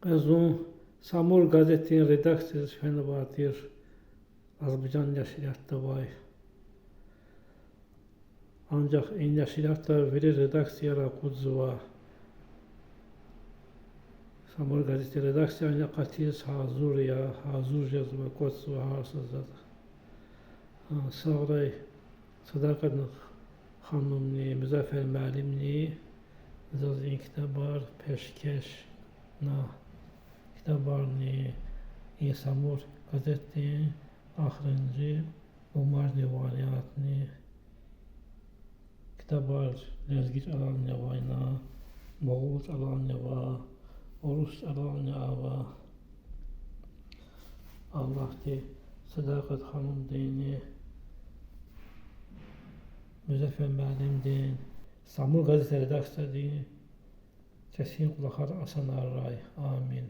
Qəzun Samur qəzetinin redaksiyası Fenerbahçe Azərbaycan nəşriyyatda var. Ancaq nəşriyyatda verir redaksiyara Qudzova. Samur qəzeti redaksiyasına Qatis Hazur yazıva Qudzova harsızdadır. Sonra Sadaqat xanımni, Müzəffər müəllimni yazın kitablar, peşkeş na kitablarni Samur qəzetinin axırıncı Umar Divaniyatni kitablar Lezgic Alaniyavayna, Moğolc Alaniyava, Orus Alaniyava, Allah'ti Sadaqat xanım deyini, Müzəffər müəllim deyin, Samur qəzeti redaksiyası deyin, kəsin qulaqlar asanarray, amin.